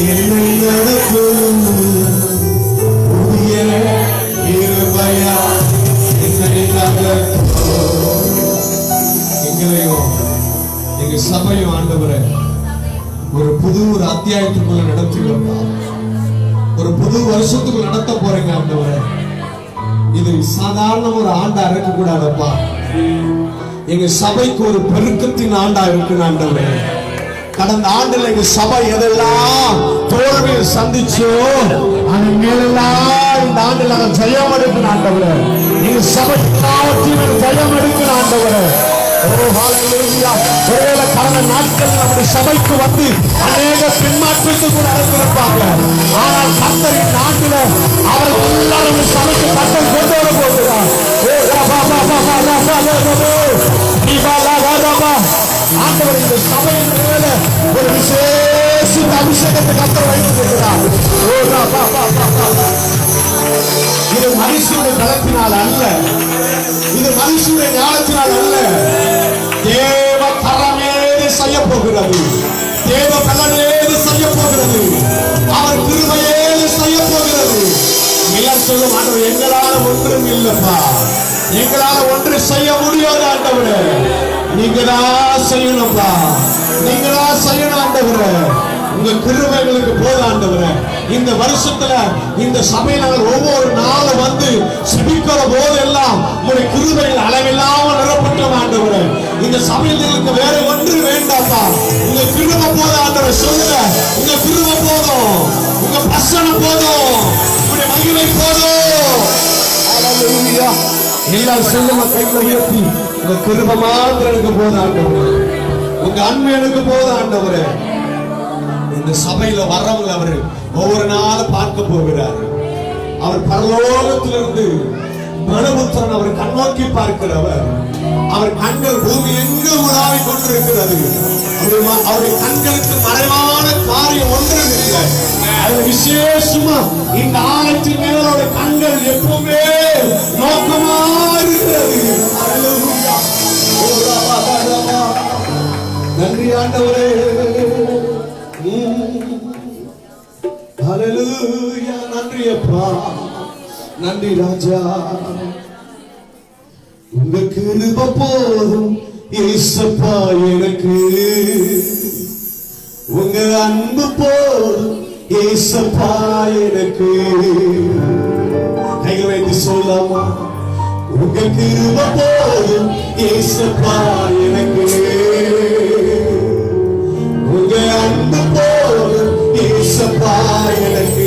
என்னை நடத்தும் புதிய கிருபையா என்னை நடத்தும். எங்களையும் எங்க சபையும் ஆண்டவரே ஒரு புது அத்தியாயத்துக்குள்ள நடத்துகிறப்பா, ஒரு புது வருஷத்துக்குள்ள நடத்த போறீங்க ஆண்டவரே. இது சாதாரண ஒரு ஆண்டா இருக்க கூடாதப்பா. எங்க சபைக்கு ஒரு பெருக்கத்தின் ஆண்டா இருக்கு ஆண்டவரே. கடந்த ஆண்டுல எங்க சபை எதெல்லாம் தோல்வியை சந்திச்சோ அது மேலெல்லாம் இந்த ஆண்டுல ஜெயம் எடுக்கணும் ஆண்டவரே. எங்க சபை ஜெயம் எடுக்கணும் ஆண்டவரே. ஒருவேளை கடந்த நாட்கள் நம்முடைய சபைக்கு வந்து அநேக பின்மாற்றத்துக்கு கூட நடந்திருப்பாங்க. ஆனால் கர்த்தரின் நாட்டில அவர்கள் எல்லாரும் சபைக்கு கர்த்தர் கொண்டு வர போகிறார். ஆண்டவர் இந்த சபையின் மேல ஒரு விசேஷ அபிஷேகத்தை கர்த்தர் வைத்திருக்கிறார். இது மனுஷனுடைய பலத்தினால் அல்ல, இது மனுஷனுடைய ஞானத்தினால் அல்ல. தேவ கரமேது செய்ய போகிறது, தேவ பலனேது செய்ய போகிறது, அவர் கிருபையேது செய்ய போகிறது. எல்லாம் சொல்லும் ஆண்டவர், எங்களால ஒன்றும் இல்லப்பா, எங்களால ஒன்று செய்ய முடியாது ஆண்டவரே, நீங்கதான் செய்யணும்ப்பா, நீங்கதான் செய்யணும் ஆண்டவரே. உங்க கிருபைகளுக்கு போது ஆண்டவரே. இந்த வருஷத்துல இந்த சபையில நாங்கள் ஒவ்வொரு நாளும் வந்து சிபிக்கிற போதெல்லாம் உங்களுடைய கிருபைகள் அளவில்லாமல் நிரப்பட்டோம் ஆண்டவரே. இந்த சபையில் எங்களுக்கு வேற ஒன்று வேண்டாப்பா, உங்க கிருபை போதும் ஆண்டவரே. சொல்லுங்க, உங்க கிருபை போதும், உங்க பிரசன்னம் போதும், உங்களுடைய மகிமை போதும். ஹல்லேலூயா. எல்லாரும் சொல்லுங்க, கைகளை உயர்த்தி, உங்க கிருபை மாத்திரம் எனக்கு போதும் ஆண்டவரே, உங்க அன்பு எனக்கு போதும் ஆண்டவரே. இந்த சபையில வர்றவங்க அவரு ஒவ்வொரு நாளும் பார்க்க போகிறார். அவர் பரலோகத்திலிருந்து மனுபுத்திரன் அவர் கண்ணோக்கி பார்க்கிறவர். அவர் கண்கள் பூமி எங்கு உலாவி கொண்டிருக்கிறது. அவருடைய கண்களுக்கு மறைவான காரியம் ஒன்றும் இல்லை. அது விசேஷமா இந்த ஆலயத்தின் மேலோட கண்கள் எப்பவுமே நோக்கமா இருக்கிறது. நன்றி ஆண்டவரே. ஹல்லேலூயா. நன்றி அப்பா, நன்றி ராஜா. உங்க கிருபை போதும் இயேசப்பா எனக்கு, உங்க அன்பு போதும் இயேசப்பா எனக்கு. கைகளை வைத்து சொல்லலாமா? உங்க கிருபை போதும் இயேசப்பா எனக்கு, உங்க அன்பு போதும் இயேசப்பா எனக்கு.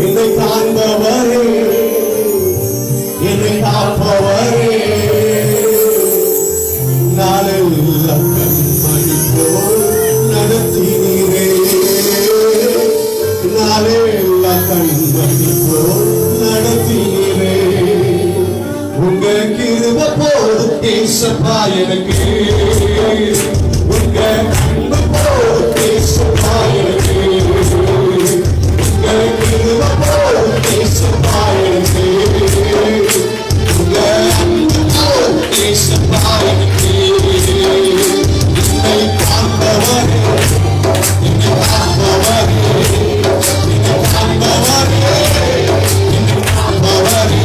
என்னை காண்பவரே, என்னை காப்பவரே, நாளெல்லாம் கண்மணி போல் நடத்தினீரே, நாளெல்லாம் கண்மணி போல் நடத்தினீரே. உங்க கிருபை போதும் இயேசப்பா எனக்கு, உங்க அன்பு போதும் இயேசப்பா எனக்கு, உங்க கிருபை போதும் இயேசப்பா எனக்கு, உங்க அன்பு போதும் இயேசப்பா எனக்கு. என்னை காண்பவரே, என்னை காப்பவரே, என்னை காண்பவரே, என்னை காப்பவரே,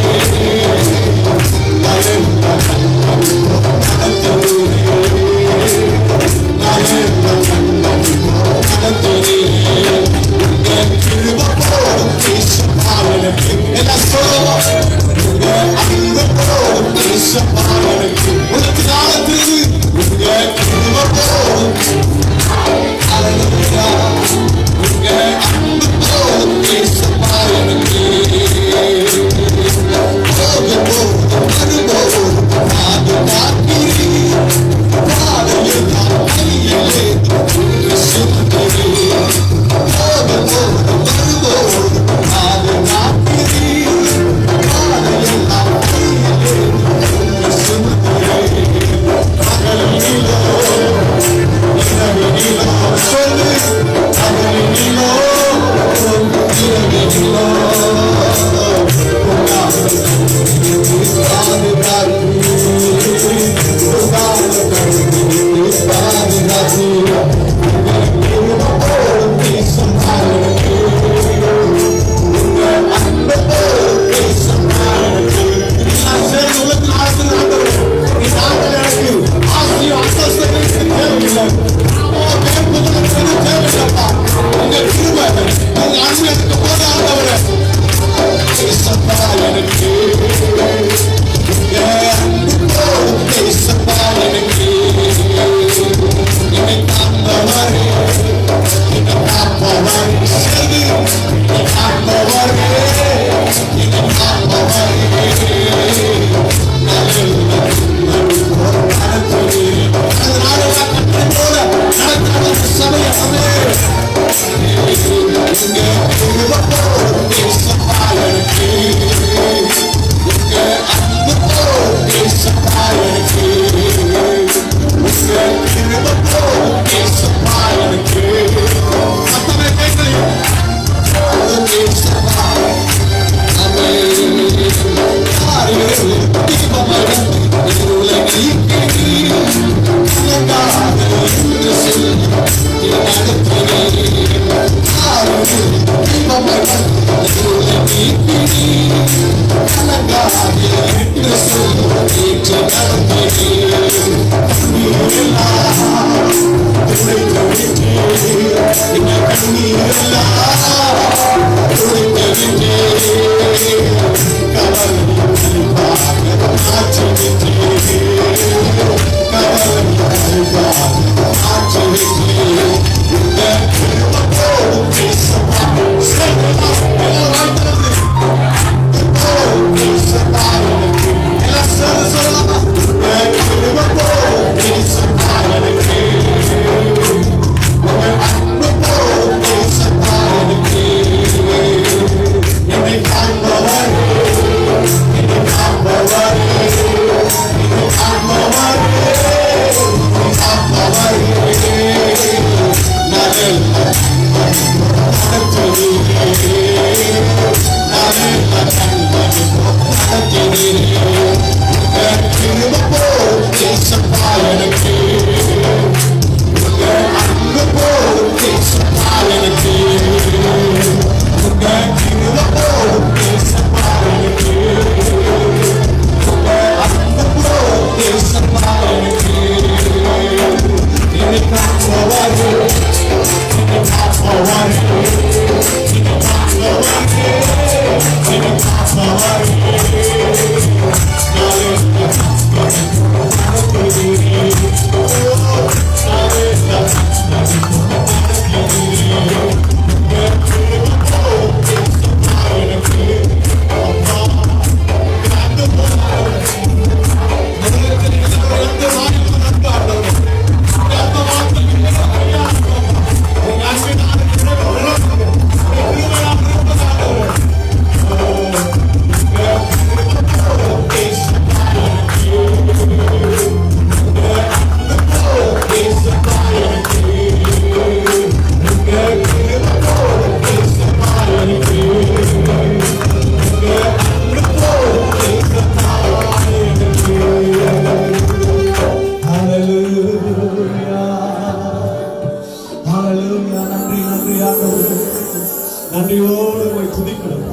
நன்றியோடு போய் துதிக்கணும்.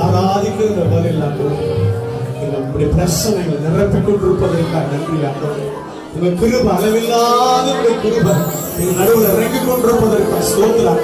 ஆராதிக்கிற பதில் நம்முடைய பிரச்சனைகளை நிரப்பிக் கொண்டிருப்பதற்காக நன்றி ஆண்டவரே. உங்க கிருபை அளவில்லாத கிருபை நடுவில் இறங்கிக் கொண்டிருப்பதற்காக ஸ்தோத்திரம்.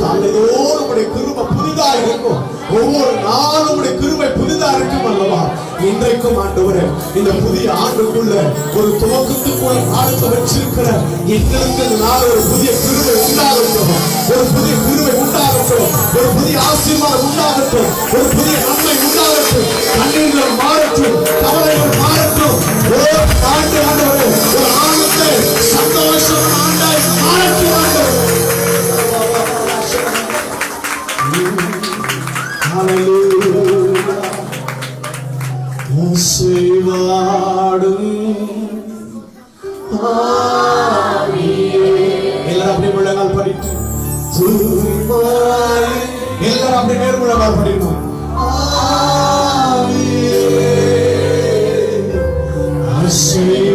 காலையோடு உங்களுடைய கிருபை புதிதா இருக்கும். ஒவ்வொரு நாளும் உங்களுடைய கிருபை புதிதா இருக்கும் அல்லவா? இன்றைக்கும் ஆண்டவரே இந்த புதிய ஆண்டுக்குள்ள ஒரு துவக்கத்துக்குள்ள ஆழ்த்து வச்சிருக்கிற எங்களுக்கு இந்த நாள் ஒரு புதிய கிருபை உண்டாகட்டும், ஒரு புதிய கிருபை உண்டாகட்டும், ஒரு புதிய ஆசீர்வாதம் உண்டாகட்டும், ஒரு புதிய நன்மை உண்டாகட்டும், கண்ணீர்கள் மாறட்டும், கவலைகள் மாறட்டும். ஒரு ஆண்டு ஆண்டவரே ஒரு ஆண்டத்தை சந்தோஷம் ஆண்டாய் மாறட்டும் ஆண்டவரே. ஆசீர்வாடும் எல்லாரும் அப்படி முழங்கால் படிட்டு எல்லாரும் அப்படி நேர் முழங்கால் படிக்கணும். ஆசீர்வாடும்